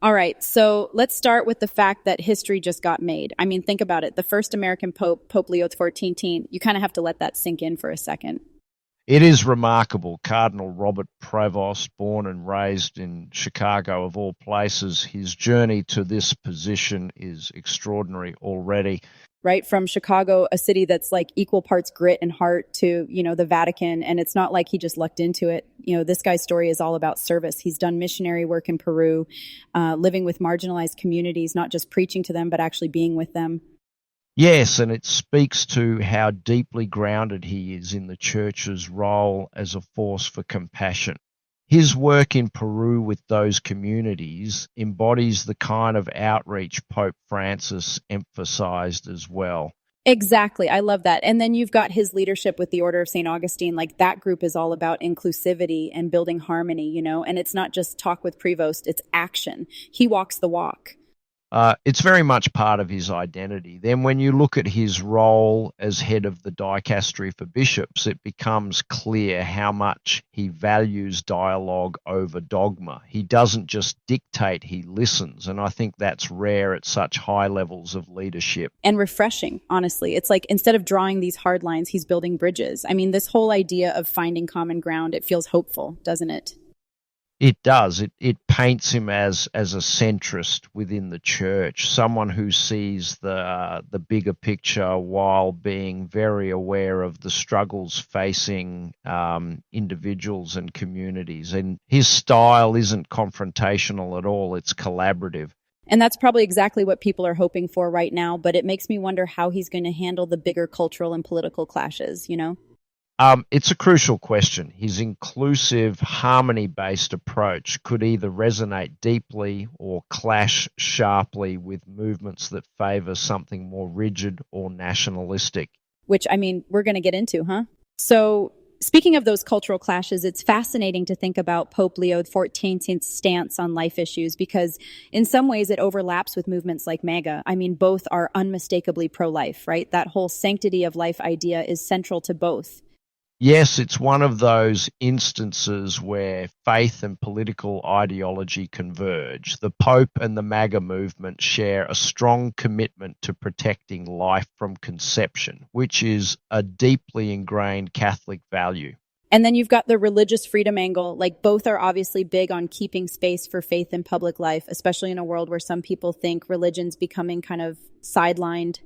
All right, so let's start with the fact that history just got made. I mean, think about it. The first American Pope, Pope Leo XIV, you kind of have to let that sink in for a second. It is remarkable. Cardinal Robert Prevost, born and raised in Chicago, of all places, his journey to this position is extraordinary already. Right? From Chicago, a city that's like equal parts grit and heart to, the Vatican. And it's not like he just lucked into it. This guy's story is all about service. He's done missionary work in Peru, living with marginalized communities, not just preaching to them, but actually being with them. Yes, and it speaks to how deeply grounded he is in the church's role as a force for compassion. His work in Peru with those communities embodies the kind of outreach Pope Francis emphasized as well. Exactly. I love that. And then you've got his leadership with the Order of St. Augustine. Like that group is all about inclusivity and building harmony, and it's not just talk with Prevost, it's action. He walks the walk. It's very much part of his identity. Then, when you look at his role as head of the dicastery for bishops, it becomes clear how much he values dialogue over dogma. He doesn't just dictate, he listens. And I think that's rare at such high levels of leadership. And refreshing, honestly. It's like instead of drawing these hard lines, he's building bridges. I mean, this whole idea of finding common ground, it feels hopeful, doesn't it? It does. It paints him as a centrist within the church, someone who sees the bigger picture while being very aware of the struggles facing individuals and communities. And his style isn't confrontational at all; it's collaborative. And that's probably exactly what people are hoping for right now. But it makes me wonder how he's going to handle the bigger cultural and political clashes. It's a crucial question. His inclusive, harmony-based approach could either resonate deeply or clash sharply with movements that favor something more rigid or nationalistic. Which, I mean, we're going to get into, huh? So, speaking of those cultural clashes, it's fascinating to think about Pope Leo XIV's stance on life issues because in some ways it overlaps with movements like MAGA. I mean, both are unmistakably pro-life, right? That whole sanctity of life idea is central to both. Yes, it's one of those instances where faith and political ideology converge. The Pope and the MAGA movement share a strong commitment to protecting life from conception, which is a deeply ingrained Catholic value. And then you've got the religious freedom angle. Like both are obviously big on keeping space for faith in public life, especially in a world where some people think religion's becoming kind of sidelined.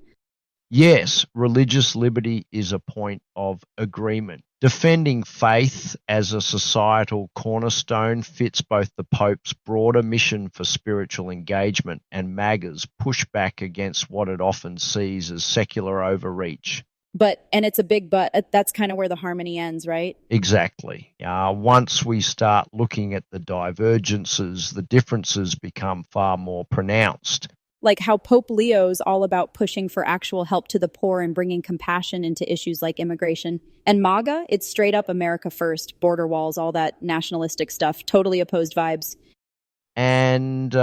Yes, religious liberty is a point of agreement. Defending faith as a societal cornerstone fits both the Pope's broader mission for spiritual engagement and MAGA's pushback against what it often sees as secular overreach. And it's a big but. That's kind of where the harmony ends, right? Exactly. Once we start looking at the divergences, the differences become far more pronounced. Like how Pope Leo's all about pushing for actual help to the poor and bringing compassion into issues like immigration. And MAGA, it's straight up America first, border walls, all that nationalistic stuff, totally opposed vibes. And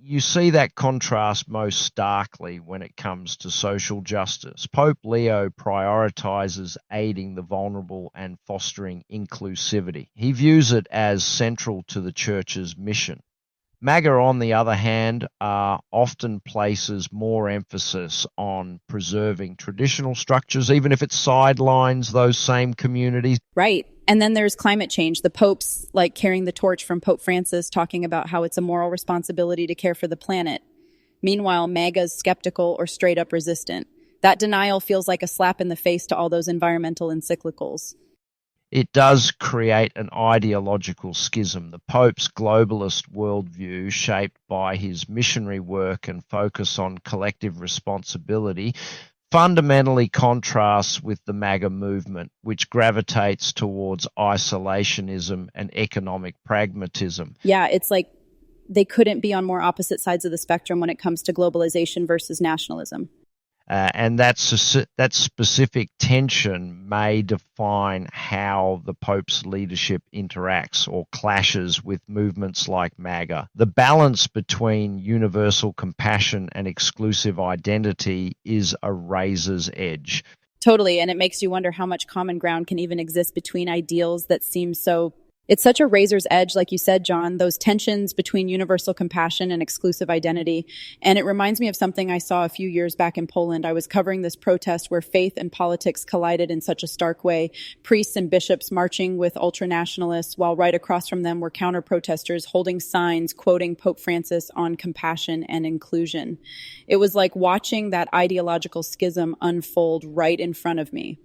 you see that contrast most starkly when it comes to social justice. Pope Leo prioritizes aiding the vulnerable and fostering inclusivity. He views it as central to the church's mission. MAGA, on the other hand, often places more emphasis on preserving traditional structures, even if it sidelines those same communities. Right. And then there's climate change. The Pope's like carrying the torch from Pope Francis, talking about how it's a moral responsibility to care for the planet. Meanwhile, MAGA's skeptical or straight up resistant. That denial feels like a slap in the face to all those environmental encyclicals. It does create an ideological schism. The Pope's globalist worldview, shaped by his missionary work and focus on collective responsibility, fundamentally contrasts with the MAGA movement, which gravitates towards isolationism and economic pragmatism. Yeah, it's like they couldn't be on more opposite sides of the spectrum when it comes to globalization versus nationalism. And that specific tension may define how the Pope's leadership interacts or clashes with movements like MAGA. The balance between universal compassion and exclusive identity is a razor's edge. Totally, and it makes you wonder how much common ground can even exist between ideals that seem so It's such a razor's edge, like you said, John, those tensions between universal compassion and exclusive identity. And it reminds me of something I saw a few years back in Poland. I was covering this protest where faith and politics collided in such a stark way. Priests and bishops marching with ultranationalists, while right across from them were counter-protesters holding signs quoting Pope Francis on compassion and inclusion. It was like watching that ideological schism unfold right in front of me.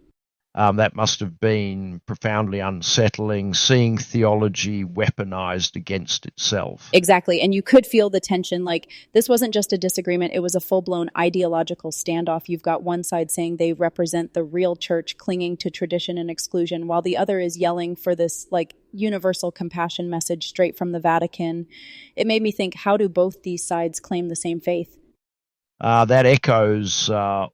That must have been profoundly unsettling, seeing theology weaponized against itself. Exactly. And you could feel the tension. Like, this wasn't just a disagreement, it was a full blown ideological standoff. You've got one side saying they represent the real church clinging to tradition and exclusion, while the other is yelling for this, like, universal compassion message straight from the Vatican. It made me think, how do both these sides claim the same faith? That echoes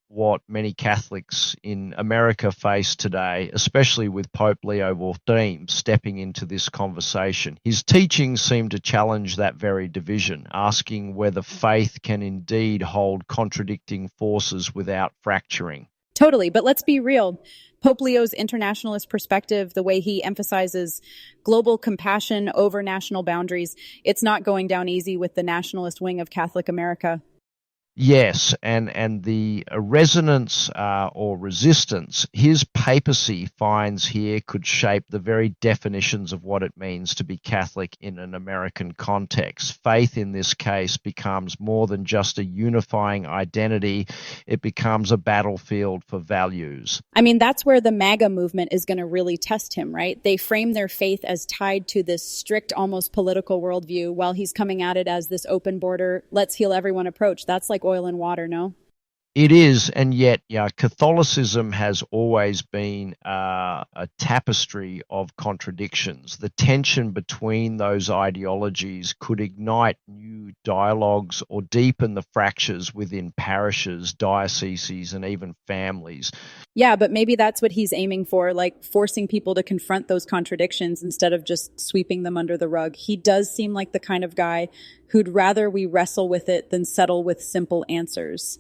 what many Catholics in America face today, especially with Pope Leo XIV stepping into this conversation. His teachings seem to challenge that very division, asking whether faith can indeed hold contradicting forces without fracturing. Totally. But let's be real. Pope Leo's internationalist perspective, the way he emphasizes global compassion over national boundaries, it's not going down easy with the nationalist wing of Catholic America. Yes, and the resonance or resistance his papacy finds here could shape the very definitions of what it means to be Catholic in an American context. Faith in this case becomes more than just a unifying identity, it becomes a battlefield for values. I mean, that's where the MAGA movement is going to really test him, right? They frame their faith as tied to this strict, almost political worldview, while he's coming at it as this open border, let's heal everyone approach. That's like oil and water, no? It is, and yet, Catholicism has always been a tapestry of contradictions. The tension between those ideologies could ignite new dialogues or deepen the fractures within parishes, dioceses, and even families. Yeah, but maybe that's what he's aiming for, like forcing people to confront those contradictions instead of just sweeping them under the rug. He does seem like the kind of guy who'd rather we wrestle with it than settle with simple answers.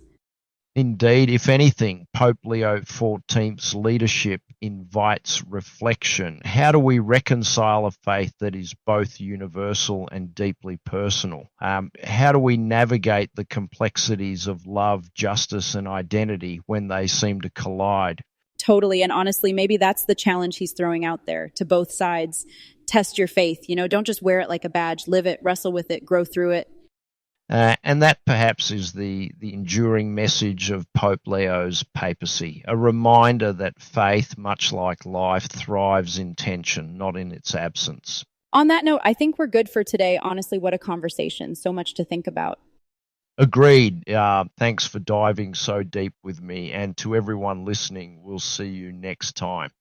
Indeed, if anything, Pope Leo XIV's leadership invites reflection. How do we reconcile a faith that is both universal and deeply personal? How do we navigate the complexities of love, justice, and identity when they seem to collide? Totally. And honestly, maybe that's the challenge he's throwing out there to both sides. Test your faith. Don't just wear it like a badge. Live it, wrestle with it, grow through it. And that perhaps is the enduring message of Pope Leo's papacy, a reminder that faith, much like life, thrives in tension, not in its absence. On that note, I think we're good for today. Honestly, what a conversation. So much to think about. Agreed. Thanks for diving so deep with me. And to everyone listening, we'll see you next time.